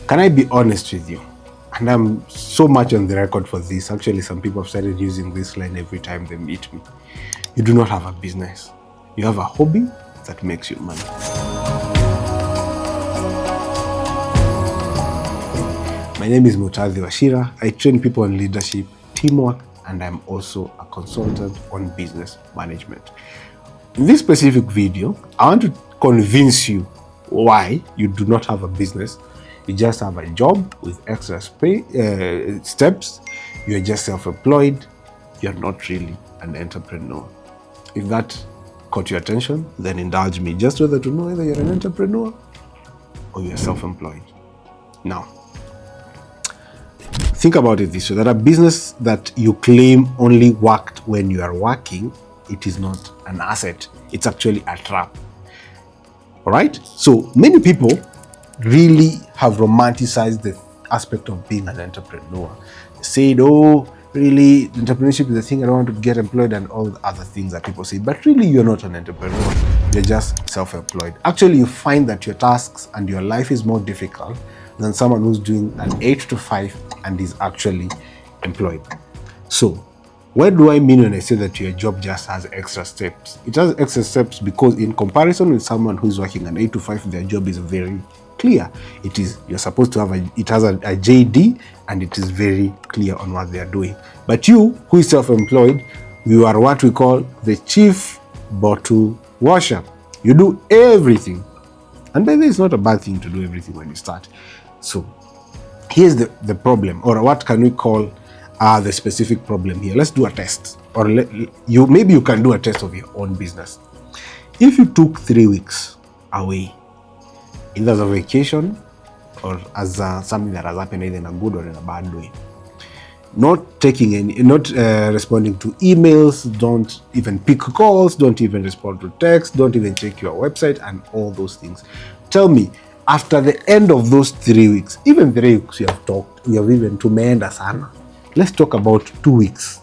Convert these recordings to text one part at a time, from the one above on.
Can I be honest with you? And I'm so much on the record for this. Actually, some people have started using this line every time they meet me. You do not have a business. You have a hobby that makes you money. My name is Wachira. I train people on leadership, teamwork, and I'm also a consultant on business management. In this specific video, I want to convince you why you do not have a business. You just have a job with extra steps. You're just self-employed. You're not really an entrepreneur. If that caught your attention, then indulge me just whether to know whether you're an entrepreneur or you're self-employed. Now, think about it this way, that a business that you claim only worked when you are working, it is not an asset. It's actually a trap. All right? So many people really have romanticized the aspect of being an entrepreneur. They said, oh, really, entrepreneurship is the thing, I don't want to get employed and all the other things that people say. But really, you're not an entrepreneur. You're just self-employed. Actually, you find that your tasks and your life is more difficult than someone who's doing an 8 to 5 and is actually employed. So, what do I mean when I say that your job just has extra steps? It has extra steps because in comparison with someone who's working an 8 to 5, their job is very clear. It is, you're supposed to have it has a JD and it is very clear on what they are doing. But you, who is self-employed, you are what we call the chief bottle washer. You do everything. And by the way, it's not a bad thing to do everything when you start. So here's the problem, or what can we call the specific problem here. Let's do a test, or maybe you can do a test of your own business. If you took 3 weeks away, either as a vacation or as something that has happened either in a good or in a bad way, not taking any, not responding to emails, don't even pick calls, don't even respond to text, don't even check your website and all those things. Tell me, after the end of those 3 weeks, even 3 weeks you have talked, you have even tumeenda sana. Let's talk about 2 weeks.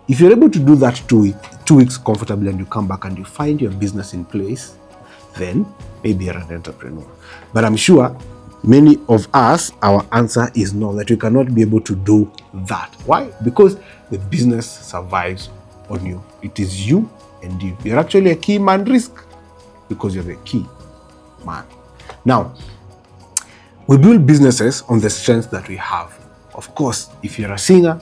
If you're able to do that 2 weeks comfortably and you come back and you find your business in place, then maybe you're an entrepreneur. But I'm sure many of us, our answer is no, that we cannot be able to do that. Why? Because the business survives on you. It is you and you. You're actually a key man risk because you're the key man. Now, we build businesses on the strengths that we have. Of course, if you're a singer,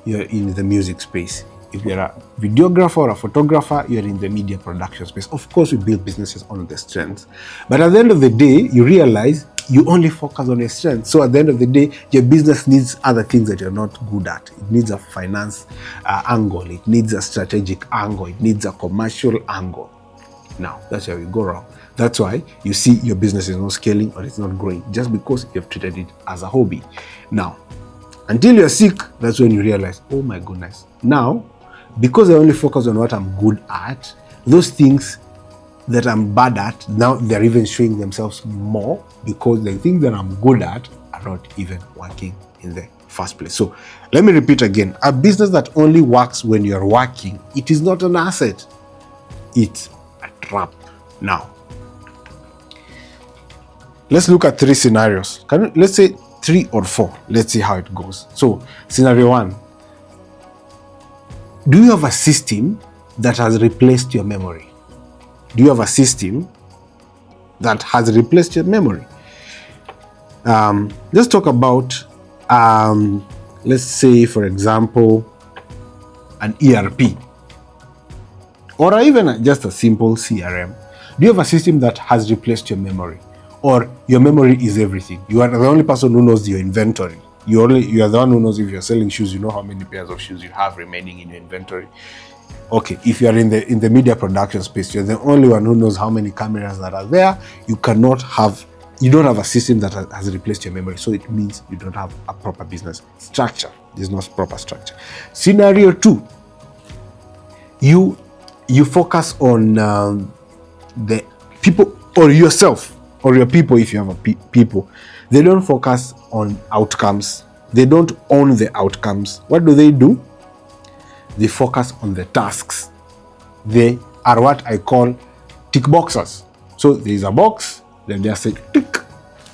you're in the music space. If you're a videographer or a photographer, you're in the media production space. Of course, we build businesses on the strengths. But at the end of the day, you realize you only focus on your strengths. So at the end of the day, your business needs other things that you're not good at. It needs a finance angle. It needs a strategic angle. It needs a commercial angle. Now, that's where we go wrong. That's why you see your business is not scaling or it's not growing, just because you've treated it as a hobby. Now, until you're sick, that's when you realize, oh my goodness. Now, because I only focus on what I'm good at, those things that I'm bad at, now they're even showing themselves more because the things that I'm good at are not even working in the first place. So let me repeat again. A business that only works when you're working, it is not an asset. It's a trap. Now, let's look at 3 scenarios. Let's say 3 or 4. Let's see how it goes. So, scenario 1. Do you have a system that has replaced your memory? Do you have a system that has replaced your memory? Let's talk about, let's say, for example, an ERP. Or even just a simple CRM. Do you have a system that has replaced your memory? Or your memory is everything? You are the only person who knows your inventory. You are the one who knows if you're selling shoes, you know how many pairs of shoes you have remaining in your inventory. Okay, if you're in the media production space, you're the only one who knows how many cameras that are there. You don't have a system that has replaced your memory. So it means you don't have a proper business structure. There's no proper structure. Scenario 2, you focus on the people or yourself or your people. If you have people, they don't focus on outcomes. They don't own the outcomes. What do? They focus on the tasks. They are what I call tick boxers. So there is a box, then they say, tick,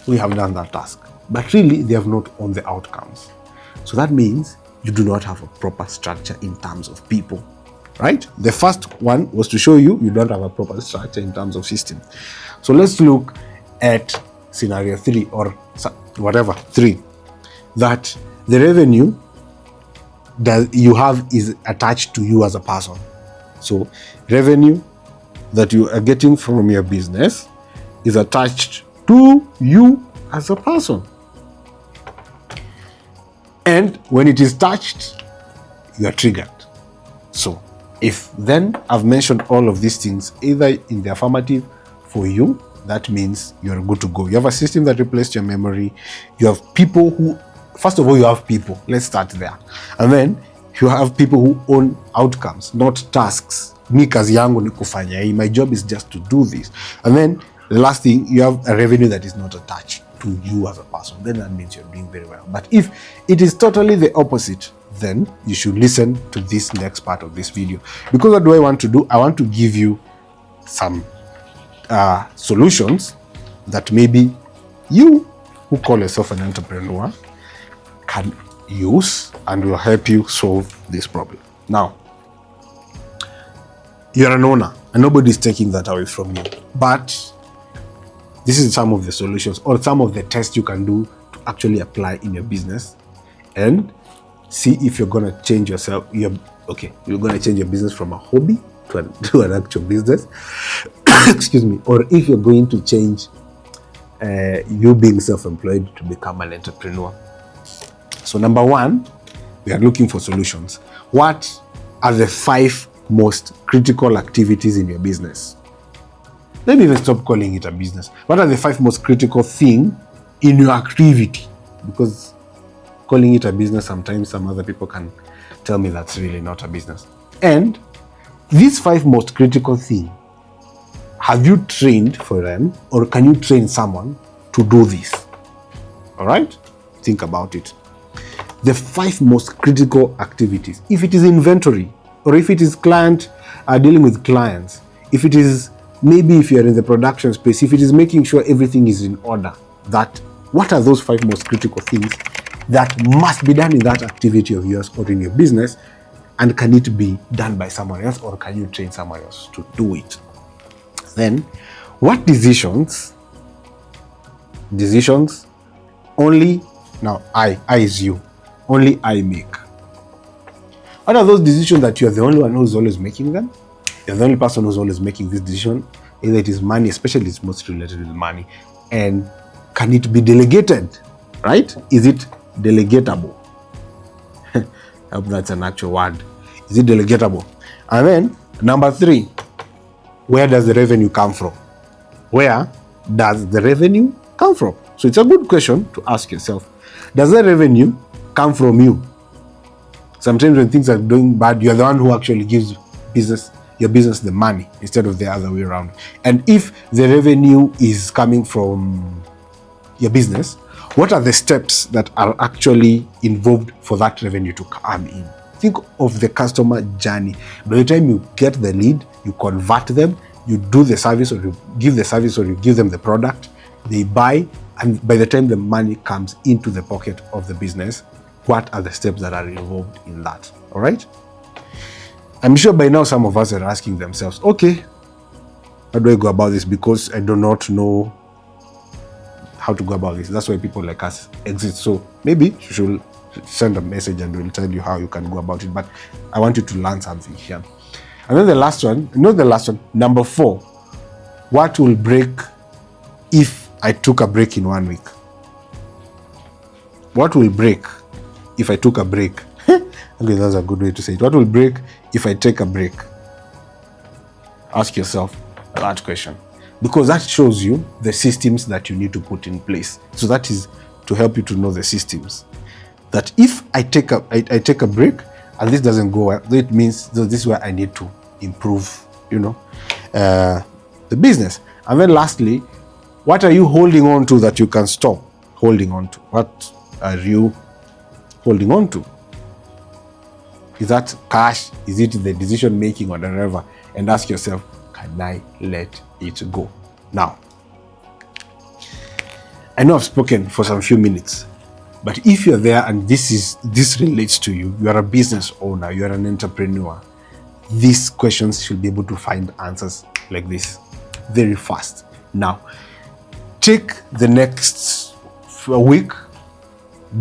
we have done that task. but really they have not owned the outcomes. So that means you do not have a proper structure in terms of people, right? The first one was to show you don't have a proper structure in terms of system. So let's look at scenario 3 or whatever 3, that the revenue that you have is attached to you as a person. So revenue that you are getting from your business is attached to you as a person. And when it is touched, you are triggered. So if then I've mentioned all of these things, either in the affirmative for you, that means you're good to go. You have a system that replaced your memory. You have people who, first of all, you have people. Let's start there. And then you have people who own outcomes, not tasks. Mi kazi yangu ni kufanya hii. My job is just to do this. And then the last thing, you have a revenue that is not attached to you as a person. Then that means you're doing very well. But if it is totally the opposite, then you should listen to this next part of this video. Because what do I want to do? I want to give you some solutions that maybe you who call yourself an entrepreneur can use and will help you solve this problem. Now, you're an owner and nobody's taking that away from you. But this is some of the solutions or some of the tests you can do to actually apply in your business and see if you're going to change yourself. You're going to change your business from a hobby to an actual business. Excuse me. Or if you're going to change you being self-employed to become an entrepreneur. So number 1, we are looking for solutions. What are the 5 most critical activities in your business? Let me even stop calling it a business. What are the 5 most critical things in your activity? Because calling it a business, sometimes some other people can tell me that's really not a business. And these 5 most critical things, have you trained for them or can you train someone to do this? All right? Think about it. The 5 most critical activities. If it is inventory or if it is dealing with clients, if it is maybe if you're in the production space, if it is making sure everything is in order, what are those 5 most critical things that must be done in that activity of yours or in your business? And can it be done by someone else or can you train someone else to do it? Then, what decisions only, now I is you, only I make? What are those decisions that you're the only one who's always making them? You're the only person who's always making this decision. Either it is money, especially it's most related with money. And can it be delegated, right? Is it delegatable? I hope that's an actual word. Is it delegatable? And then, number 3, where does the revenue come from? Where does the revenue come from? So it's a good question to ask yourself. Does the revenue come from you? Sometimes when things are doing bad, you're the one who actually gives your business the money instead of the other way around. And if the revenue is coming from your business, what are the steps that are actually involved for that revenue to come in? Think of the customer journey. By the time you get the lead, you convert them, you do the service or you give the service or you give them the product, they buy, and by the time the money comes into the pocket of the business, what are the steps that are involved in that? All right? I'm sure by now some of us are asking themselves, okay, how do I go about this? Because I do not know how to go about this. That's why people like us exist. So maybe you should send a message and we'll tell you how you can go about it. But I want you to learn something here. And then the last one, number 4, what will break if I took a break in 1 week? What will break if I took a break? Okay, that's a good way to say it. What will break if I take a break? Ask yourself that question. Because that shows you the systems that you need to put in place. So that is to help you to know the systems. That if I take a break and this doesn't go well, it means this is where I need to improve, the business. And then lastly, what are you holding on to that you can stop holding on to? What are you holding on to? Is that cash? Is it the decision making or whatever? And ask yourself, can I let it go? Now, I know I've spoken for some few minutes, but if you're there and this relates to you, you are a business owner, you are an entrepreneur, these questions should be able to find answers like this very fast. Now, take the next week,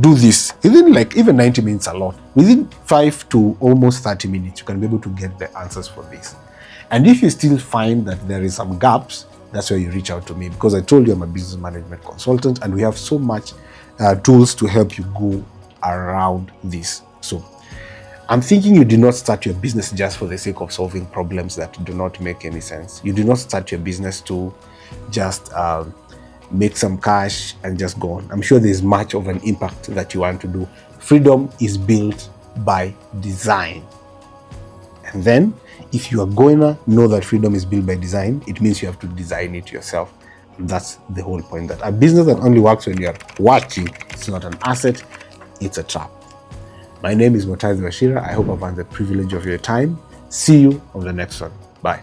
do this. Even 90 minutes a lot. Within 5 to almost 30 minutes, you can be able to get the answers for this. And if you still find that there is some gaps, that's where you reach out to me, because I told you I'm a business management consultant and we have so much tools to help you go around this. So I'm thinking you do not start your business just for the sake of solving problems that do not make any sense. You do not start your business to just make some cash and just go on. I'm sure there's much of an impact that you want to do. Freedom is built by design. And then if you are going to know that freedom is built by design, it means you have to design it yourself. And that's the whole point, that a business that only works when you are working, it's not an asset, it's a trap. My name is Wachira. I hope I've had the privilege of your time. See you on the next one. Bye.